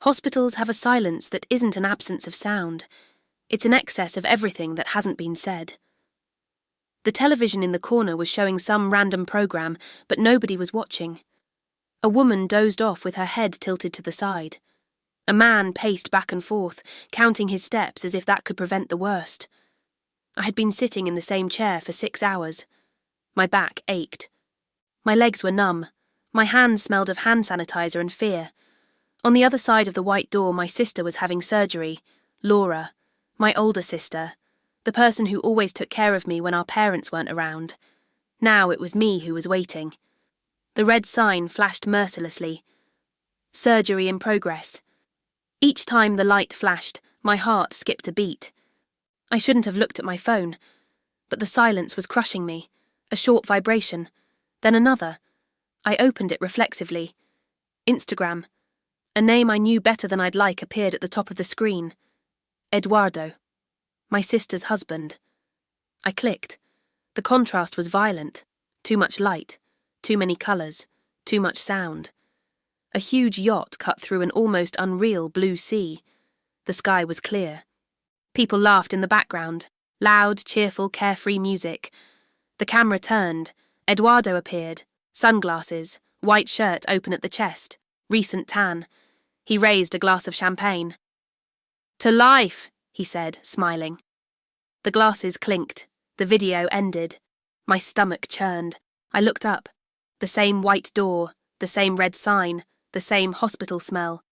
Hospitals have a silence that isn't an absence of sound. It's an excess of everything that hasn't been said. The television in the corner was showing some random program, but nobody was watching. A woman dozed off with her head tilted to the side. A man paced back and forth, counting his steps as if that could prevent the worst. I had been sitting in the same chair for 6 hours. My back ached. My legs were numb. My hands smelled of hand sanitizer and fear. On the other side of the white door, my sister was having surgery. Laura, my older sister, the person who always took care of me when our parents weren't around. Now it was me who was waiting. The red sign flashed mercilessly. Surgery in progress. Each time the light flashed, my heart skipped a beat. I shouldn't have looked at my phone, but the silence was crushing me. A short vibration, then another. I opened it reflexively. Instagram. A name I knew better than I'd like appeared at the top of the screen. Eduardo. My sister's husband. I clicked. The contrast was violent. Too much light. Too many colours. Too much sound. A huge yacht cut through an almost unreal blue sea. The sky was clear. People laughed in the background. Loud, cheerful, carefree music. The camera turned. Eduardo appeared. Sunglasses. White shirt open at the chest. Recent tan. He raised a glass of champagne. "To life," he said, smiling. The glasses clinked. The video ended. My stomach churned. I looked up. The same white door, the same red sign, the same hospital smell.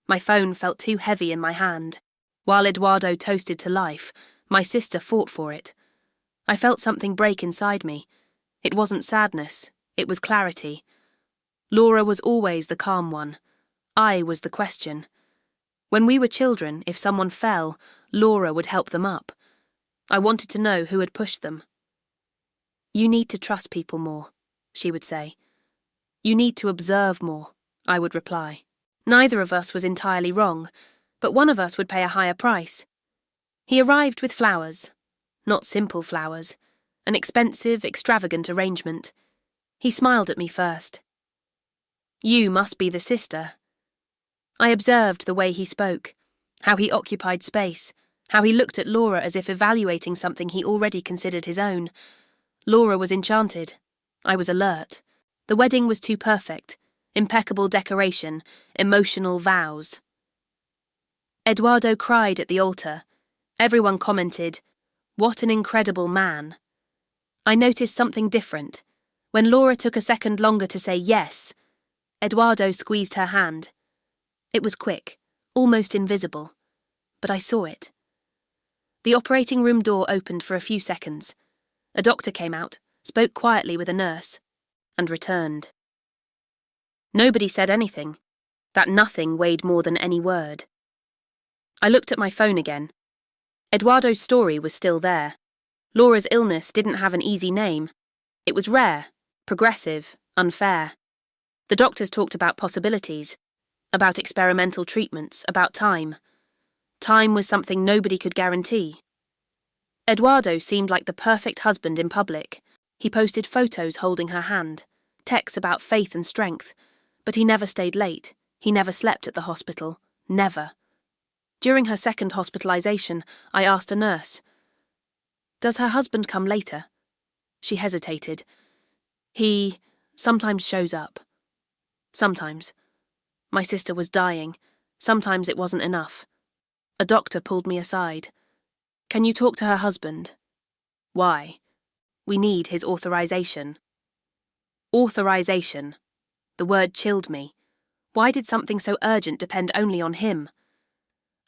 My phone felt too heavy in my hand. While Eduardo toasted to life, my sister fought for it. I felt something break inside me. It wasn't sadness. It was clarity. Laura was always the calm one. I was the question. When we were children, if someone fell, Laura would help them up. I wanted to know who had pushed them. "You need to trust people more," she would say. "You need to observe more," I would reply. Neither of us was entirely wrong, but one of us would pay a higher price. He arrived with flowers. Not simple flowers. An expensive, extravagant arrangement. He smiled at me first. "You must be the sister." I observed the way he spoke, how he occupied space, how he looked at Laura as if evaluating something he already considered his own. Laura was enchanted. I was alert. The wedding was too perfect. Impeccable decoration, emotional vows. Eduardo cried at the altar. Everyone commented, "What an incredible man." I noticed something different. When Laura took a second longer to say yes, Eduardo squeezed her hand. It was quick, almost invisible, but I saw it. The operating room door opened for a few seconds. A doctor came out, spoke quietly with a nurse, and returned. Nobody said anything. That nothing weighed more than any word. I looked at my phone again. Eduardo's story was still there. Laura's illness didn't have an easy name. It was rare, progressive, unfair. The doctors talked about possibilities, about experimental treatments, about time. Time was something nobody could guarantee. Eduardo seemed like the perfect husband in public. He posted photos holding her hand, texts about faith and strength, but he never stayed late. He never slept at the hospital. Never. During her second hospitalization, I asked a nurse, "Does her husband come later?" She hesitated. "He sometimes shows up." Sometimes. My sister was dying. Sometimes it wasn't enough. A doctor pulled me aside. "Can you talk to her husband?" "Why?" "We need his authorization." Authorization. The word chilled me. Why did something so urgent depend only on him?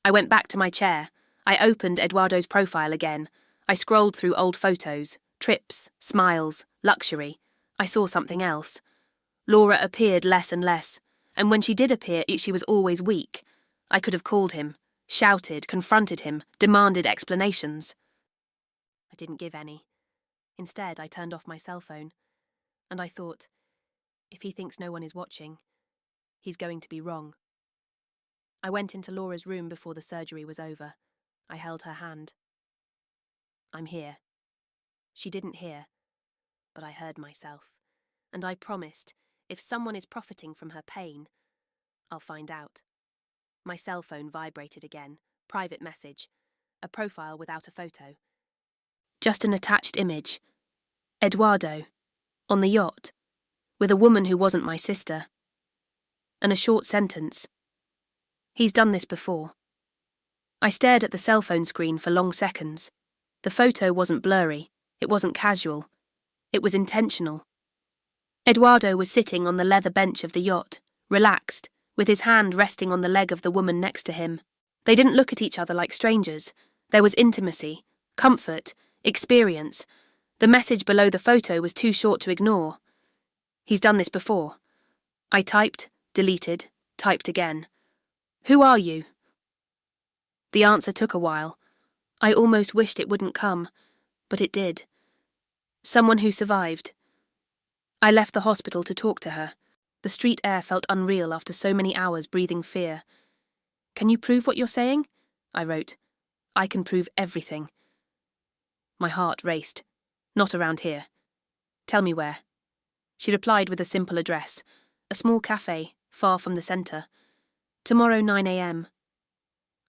I went back to my chair. I opened Eduardo's profile again. I scrolled through old photos, trips, smiles, luxury. I saw something else. Laura appeared less and less, and when she did appear, she was always weak. I could have called him, shouted, confronted him, demanded explanations. I didn't give any. Instead, I turned off my cell phone, and I thought, if he thinks no one is watching, he's going to be wrong. I went into Laura's room before the surgery was over. I held her hand. "I'm here." She didn't hear, but I heard myself, and I promised, if someone is profiting from her pain, I'll find out. My cell phone vibrated again. Private message. A profile without a photo. Just an attached image. Eduardo. On the yacht. With a woman who wasn't my sister. And a short sentence. He's done this before. I stared at the cell phone screen for long seconds. The photo wasn't blurry. It wasn't casual. It was intentional. Eduardo was sitting on the leather bench of the yacht, relaxed, with his hand resting on the leg of the woman next to him. They didn't look at each other like strangers. There was intimacy, comfort, experience. The message below the photo was too short to ignore. He's done this before. I typed, deleted, typed again. Who are you? The answer took a while. I almost wished it wouldn't come, but it did. Someone who survived. I left the hospital to talk to her. The street air felt unreal after so many hours breathing fear. Can you prove what you're saying? I wrote. I can prove everything. My heart raced. Not around here. Tell me where. She replied with a simple address. A small cafe, far from the centre. Tomorrow 9 a.m.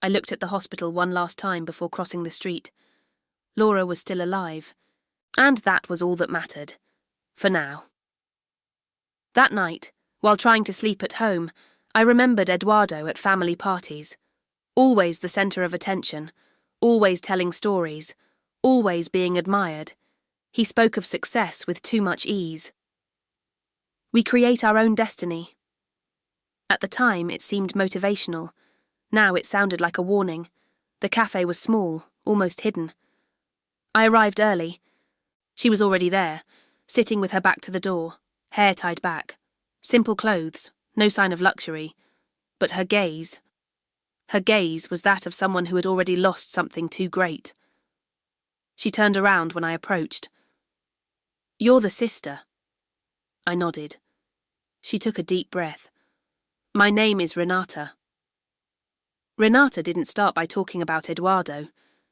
I looked at the hospital one last time before crossing the street. Laura was still alive. And that was all that mattered. For now. That night, while trying to sleep at home, I remembered Eduardo at family parties. Always the centre of attention. Always telling stories. Always being admired. He spoke of success with too much ease. We create our own destiny. At the time, it seemed motivational. Now it sounded like a warning. The cafe was small, almost hidden. I arrived early. She was already there, sitting with her back to the door, hair tied back. Simple clothes, no sign of luxury. But her gaze was that of someone who had already lost something too great. She turned around when I approached. You're the sister. I nodded. She took a deep breath. My name is Renata. Renata didn't start by talking about Eduardo.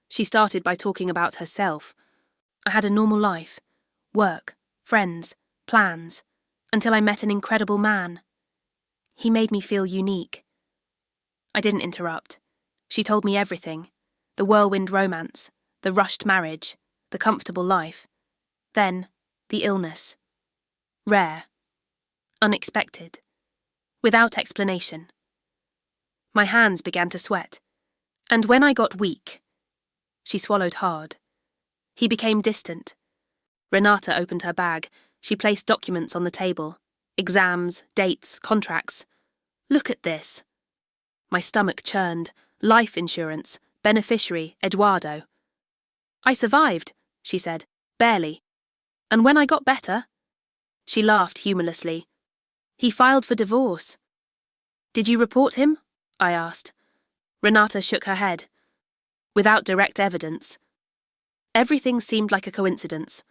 She started by talking about herself. I had a normal life. Work, friends, plans. Until I met an incredible man. He made me feel unique. I didn't interrupt. She told me everything. The whirlwind romance, the rushed marriage, the comfortable life. Then, the illness. Rare. Unexpected. Without explanation. My hands began to sweat. And when I got weak, she swallowed hard. He became distant. Renata opened her bag. She placed documents on the table. Exams, dates, contracts. Look at this. My stomach churned. Life insurance. Beneficiary, Eduardo. I survived, she said. Barely. And when I got better... She laughed humorlessly. He filed for divorce. Did you report him? I asked. Renata shook her head. Without direct evidence. Everything seemed like a coincidence.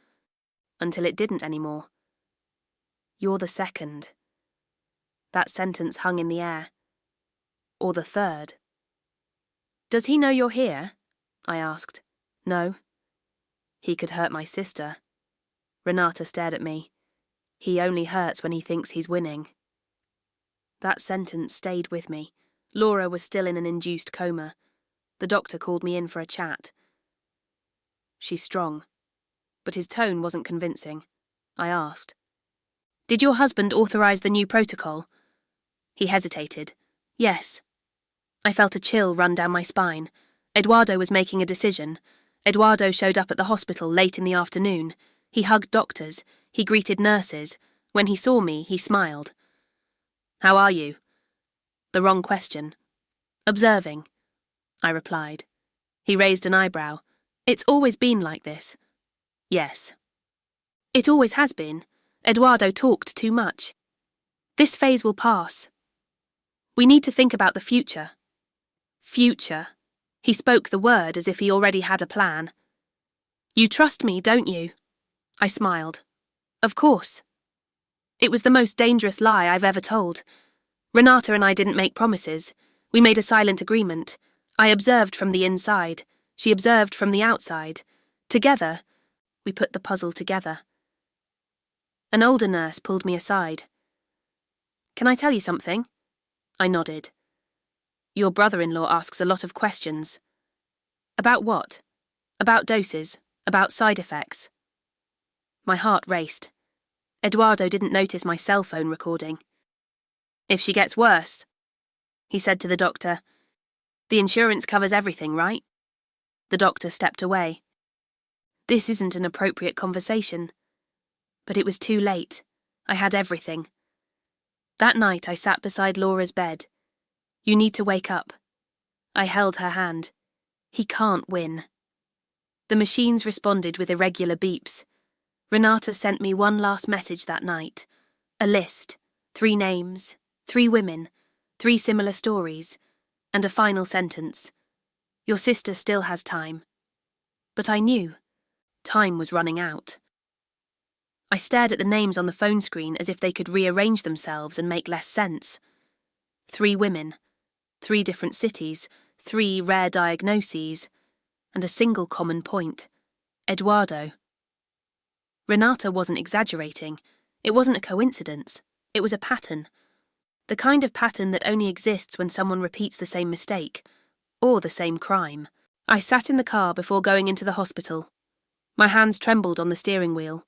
Until it didn't anymore. You're the second. That sentence hung in the air. Or the third. Does he know you're here? I asked. No. He could hurt my sister. Renata stared at me. He only hurts when he thinks he's winning. That sentence stayed with me. Laura was still in an induced coma. The doctor called me in for a chat. She's strong. But his tone wasn't convincing. I asked. Did your husband authorize the new protocol? He hesitated. Yes. I felt a chill run down my spine. Eduardo was making a decision. Eduardo showed up at the hospital late in the afternoon. He hugged doctors. He greeted nurses. When he saw me, he smiled. How are you? The wrong question. Observing, I replied. He raised an eyebrow. It's always been like this. Yes. It always has been. Eduardo talked too much. This phase will pass. We need to think about the future. Future. He spoke the word as if he already had a plan. You trust me, don't you? I smiled. Of course. It was the most dangerous lie I've ever told. Renata and I didn't make promises. We made a silent agreement. I observed from the inside. She observed from the outside. Together, we put the puzzle together. An older nurse pulled me aside. Can I tell you something? I nodded. Your brother-in-law asks a lot of questions. About what? About doses? About side effects? My heart raced. Eduardo didn't notice my cell phone recording. If she gets worse, he said to the doctor. The insurance covers everything, right? The doctor stepped away. This isn't an appropriate conversation. But it was too late. I had everything. That night I sat beside Laura's bed. You need to wake up. I held her hand. He can't win. The machines responded with irregular beeps. Renata sent me one last message that night. A list, 3 names, 3 women, 3 similar stories, and a final sentence. Your sister still has time. But I knew. Time was running out. I stared at the names on the phone screen as if they could rearrange themselves and make less sense. 3 women, 3 different cities, 3 rare diagnoses, and a single common point: Eduardo. Renata wasn't exaggerating. It wasn't a coincidence. It was a pattern. The kind of pattern that only exists when someone repeats the same mistake, or the same crime. I sat in the car before going into the hospital. My hands trembled on the steering wheel.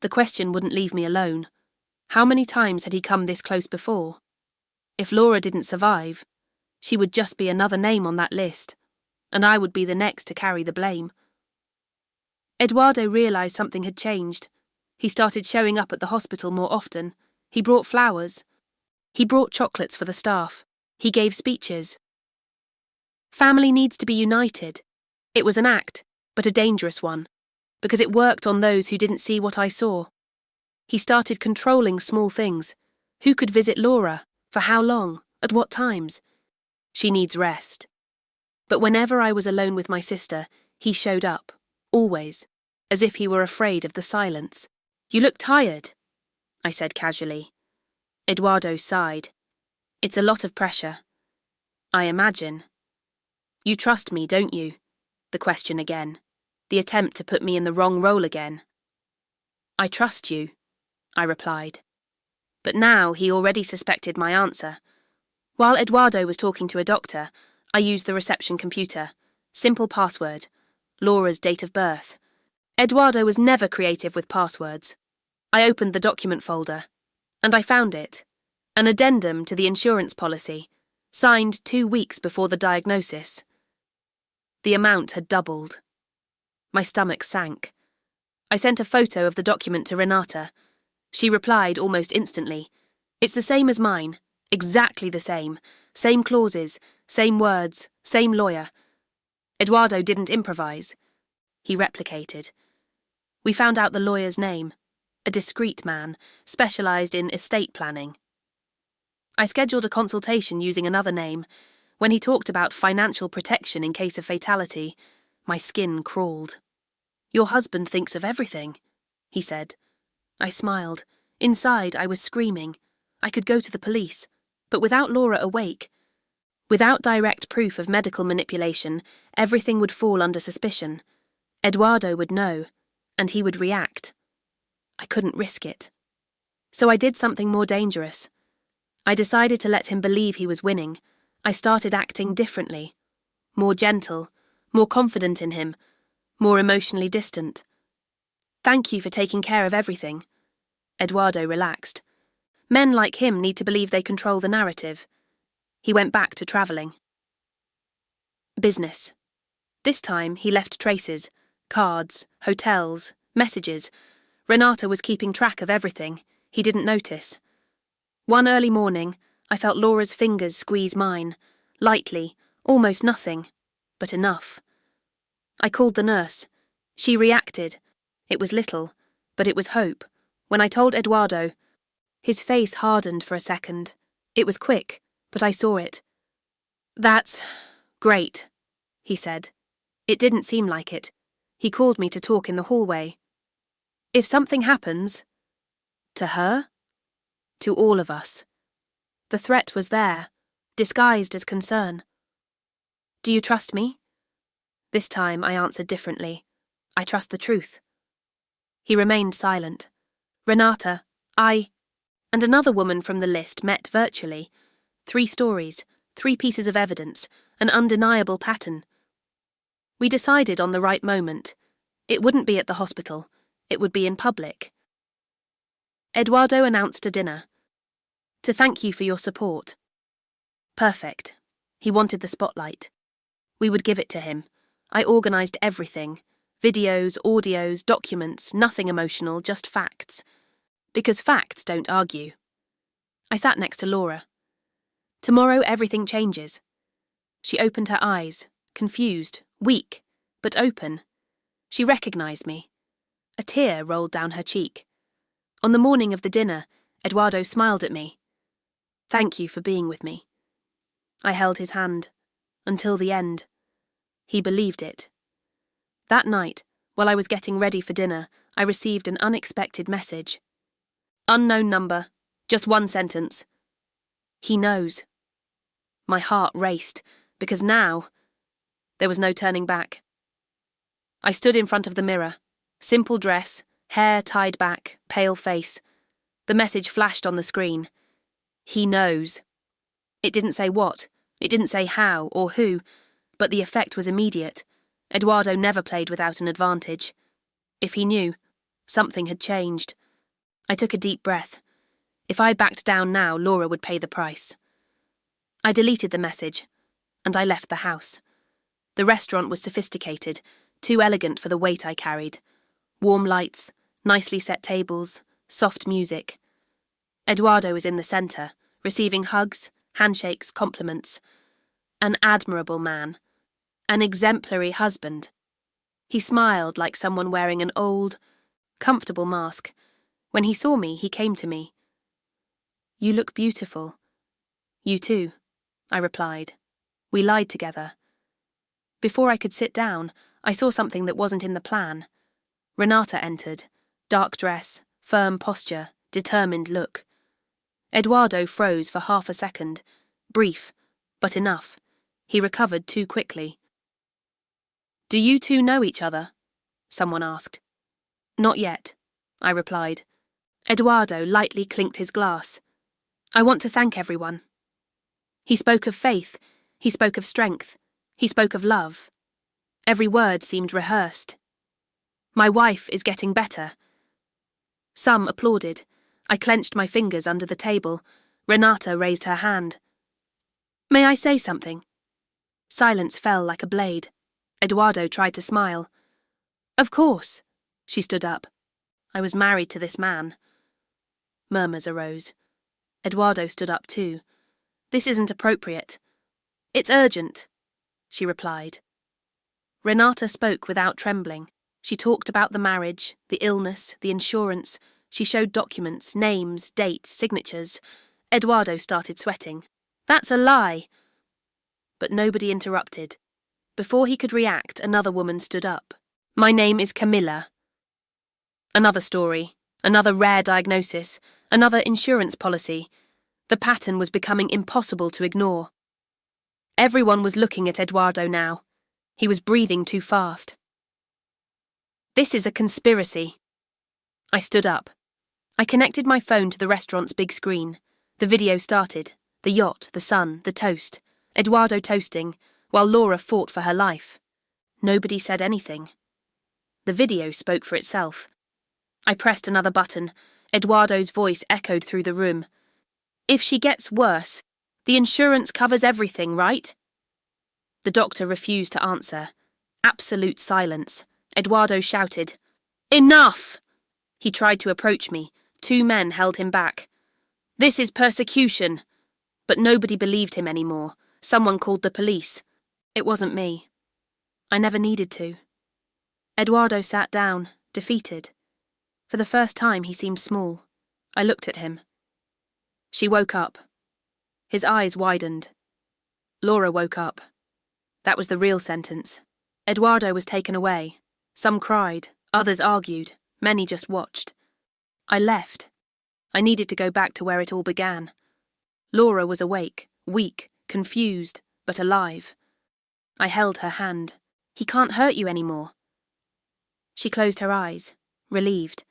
The question wouldn't leave me alone. How many times had he come this close before? If Laura didn't survive, she would just be another name on that list, and I would be the next to carry the blame. Eduardo realised something had changed. He started showing up at the hospital more often. He brought flowers. He brought chocolates for the staff. He gave speeches. Family needs to be united. It was an act, but a dangerous one, because it worked on those who didn't see what I saw. He started controlling small things. Who could visit Laura? For how long? At what times? She needs rest. But whenever I was alone with my sister, he showed up, always, as if he were afraid of the silence. You look tired, I said casually. Eduardo sighed. It's a lot of pressure. I imagine. You trust me, don't you? The question again. The attempt to put me in the wrong role again. I trust you, I replied. But now he already suspected my answer. While Eduardo was talking to a doctor, I used the reception computer. Simple password. Laura's date of birth. Eduardo was never creative with passwords. I opened the document folder, and I found it. An addendum to the insurance policy, signed 2 weeks before the diagnosis. The amount had doubled. My stomach sank. I sent a photo of the document to Renata. She replied almost instantly. It's the same as mine. Exactly the same. Same clauses, same words, same lawyer. Eduardo didn't improvise. He replicated. We found out the lawyer's name. A discreet man, specialised in estate planning. I scheduled a consultation using another name. When he talked about financial protection in case of fatality, my skin crawled. Your husband thinks of everything, he said. I smiled. Inside, I was screaming. I could go to the police, but without Laura awake, without direct proof of medical manipulation, everything would fall under suspicion. Eduardo would know, and he would react. I couldn't risk it. So I did something more dangerous. I decided to let him believe he was winning. I started acting differently. More gentle, more confident in him, more emotionally distant. Thank you for taking care of everything. Eduardo relaxed. Men like him need to believe they control the narrative. He went back to travelling. Business. This time he left traces, cards, hotels, messages. Renata was keeping track of everything. He didn't notice. One early morning, I felt Laura's fingers squeeze mine, lightly, almost nothing, but enough. I called the nurse. She reacted. It was little, but it was hope. When I told Eduardo, his face hardened for a second. It was quick, but I saw it. That's great, he said. It didn't seem like it. He called me to talk in the hallway. If something happens, to her, to all of us. The threat was there, disguised as concern. Do you trust me? This time I answered differently. I trust the truth. He remained silent. Renata, I, and another woman from the list met virtually. 3 stories, 3 pieces of evidence, an undeniable pattern. We decided on the right moment. It wouldn't be at the hospital. It would be in public. Eduardo announced a dinner. To thank you for your support. Perfect. He wanted the spotlight. We would give it to him. I organised everything. Videos, audios, documents, nothing emotional, just facts. Because facts don't argue. I sat next to Laura. Tomorrow everything changes. She opened her eyes, confused, weak, but open. She recognised me. A tear rolled down her cheek. On the morning of the dinner, Eduardo smiled at me. Thank you for being with me. I held his hand. Until the end. He believed it. That night, while I was getting ready for dinner, I received an unexpected message. Unknown number. Just 1 sentence. He knows. My heart raced, because now there was no turning back. I stood in front of the mirror. Simple dress, hair tied back, pale face. The message flashed on the screen. He knows. It didn't say what, it didn't say how or who, but the effect was immediate. Eduardo never played without an advantage. If he knew, something had changed. I took a deep breath. If I backed down now, Laura would pay the price. I deleted the message, and I left the house. The restaurant was sophisticated, too elegant for the weight I carried. Warm lights, nicely set tables, soft music. Eduardo was in the centre, receiving hugs, handshakes, compliments. An admirable man. An exemplary husband. He smiled like someone wearing an old, comfortable mask. When he saw me, he came to me. You look beautiful. You too, I replied. We lied together. Before I could sit down, I saw something that wasn't in the plan. Renata entered. Dark dress, firm posture, determined look. Eduardo froze for half a second. Brief, but enough. He recovered too quickly. Do you two know each other? Someone asked. Not yet, I replied. Eduardo lightly clinked his glass. I want to thank everyone. He spoke of faith. He spoke of strength. He spoke of love. Every word seemed rehearsed. My wife is getting better. Some applauded. I clenched my fingers under the table. Renata raised her hand. May I say something? Silence fell like a blade. Eduardo tried to smile. Of course. She stood up. I was married to this man. Murmurs arose. Eduardo stood up too. This isn't appropriate. It's urgent, she replied. Renata spoke without trembling. She talked about the marriage, the illness, the insurance. She showed documents, names, dates, signatures. Eduardo started sweating. That's a lie. But nobody interrupted. Before he could react, another woman stood up. My name is Camilla. Another story, another rare diagnosis, another insurance policy. The pattern was becoming impossible to ignore. Everyone was looking at Eduardo now. He was breathing too fast. This is a conspiracy. I stood up. I connected my phone to the restaurant's big screen. The video started. The yacht, the sun, the toast. Eduardo toasting, while Laura fought for her life. Nobody said anything. The video spoke for itself. I pressed another button. Eduardo's voice echoed through the room. If she gets worse, the insurance covers everything, right? The doctor refused to answer. Absolute silence. Eduardo shouted, Enough! He tried to approach me. 2 men held him back. This is persecution. But nobody believed him anymore. Someone called the police. It wasn't me. I never needed to. Eduardo sat down, defeated. For the first time he seemed small. I looked at him. She woke up. His eyes widened. Laura woke up. That was the real sentence. Eduardo was taken away. Some cried, others argued, many just watched. I left. I needed to go back to where it all began. Laura was awake, weak, confused, but alive. I held her hand. He can't hurt you anymore. She closed her eyes, relieved.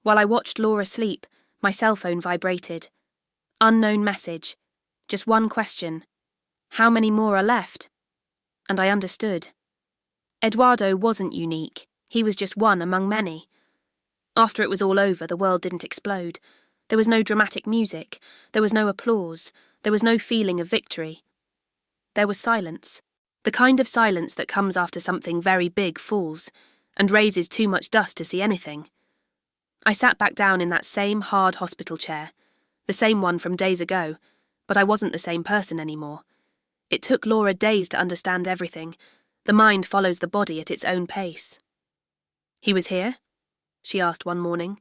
While I watched Laura sleep, my cell phone vibrated. Unknown message. Just one question. How many more are left? And I understood. Eduardo wasn't unique. He was just one among many. After it was all over, the world didn't explode. There was no dramatic music. There was no applause. There was no feeling of victory. There was silence. The kind of silence that comes after something very big falls and raises too much dust to see anything. I sat back down in that same hard hospital chair, the same one from days ago, but I wasn't the same person anymore. It took Laura days to understand everything. The mind follows the body at its own pace. "He was here?" she asked one morning.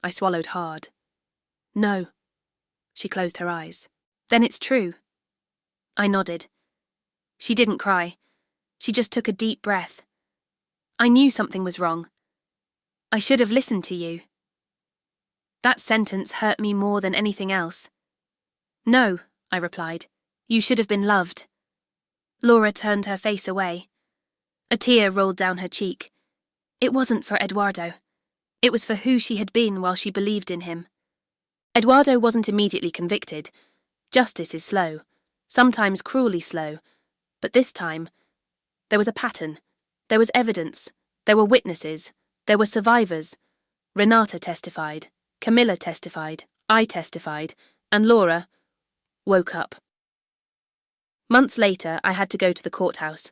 I swallowed hard. "No." She closed her eyes. "Then it's true." I nodded. She didn't cry. She just took a deep breath. "I knew something was wrong. I should have listened to you." That sentence hurt me more than anything else. "No," I replied. "You should have been loved." Laura turned her face away. A tear rolled down her cheek. It wasn't for Eduardo. It was for who she had been while she believed in him. Eduardo wasn't immediately convicted. Justice is slow, sometimes cruelly slow, but this time, there was a pattern. There was evidence. There were witnesses. There were survivors. Renata testified. Camilla testified. I testified. And Laura woke up. Months later, I had to go to the courthouse.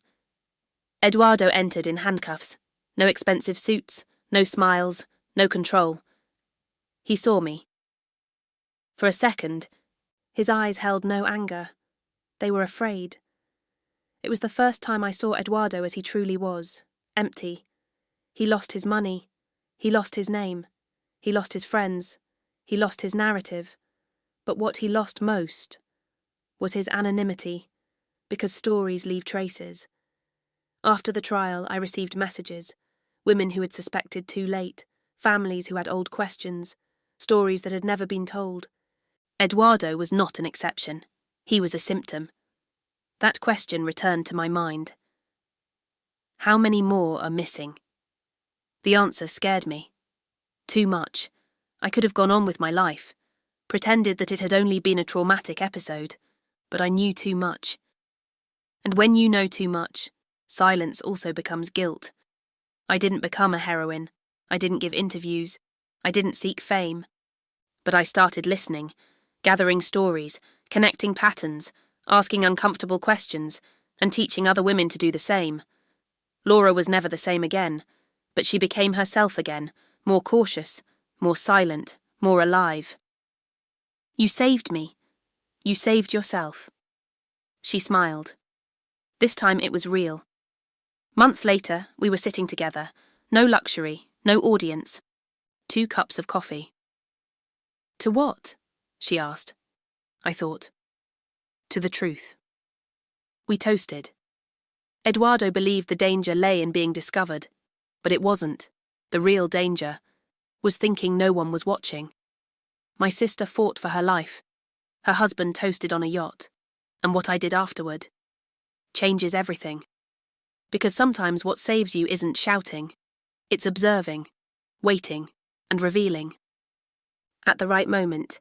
Eduardo entered in handcuffs. No expensive suits, no smiles, no control. He saw me. For a second, his eyes held no anger. They were afraid. It was the first time I saw Eduardo as he truly was, empty. He lost his money. He lost his name. He lost his friends. He lost his narrative. But what he lost most was his anonymity, because stories leave traces. After the trial, I received messages. Women who had suspected too late, families who had old questions, stories that had never been told. Eduardo was not an exception. He was a symptom. That question returned to my mind. How many more are missing? The answer scared me. Too much. I could have gone on with my life, pretended that it had only been a traumatic episode, but I knew too much. And when you know too much, silence also becomes guilt. I didn't become a heroine. I didn't give interviews. I didn't seek fame. But I started listening, gathering stories, connecting patterns, asking uncomfortable questions, and teaching other women to do the same. Laura was never the same again, but she became herself again, more cautious, more silent, more alive. "You saved me. You saved yourself." She smiled. This time it was real. Months later, we were sitting together. No luxury, no audience. 2 cups of coffee. "To what?" she asked. I thought. "To the truth." We toasted. Eduardo believed the danger lay in being discovered, but it wasn't. The real danger was thinking no one was watching. My sister fought for her life. Her husband toasted on a yacht. And what I did afterward changes everything. Because sometimes what saves you isn't shouting. It's observing, waiting, and revealing. At the right moment,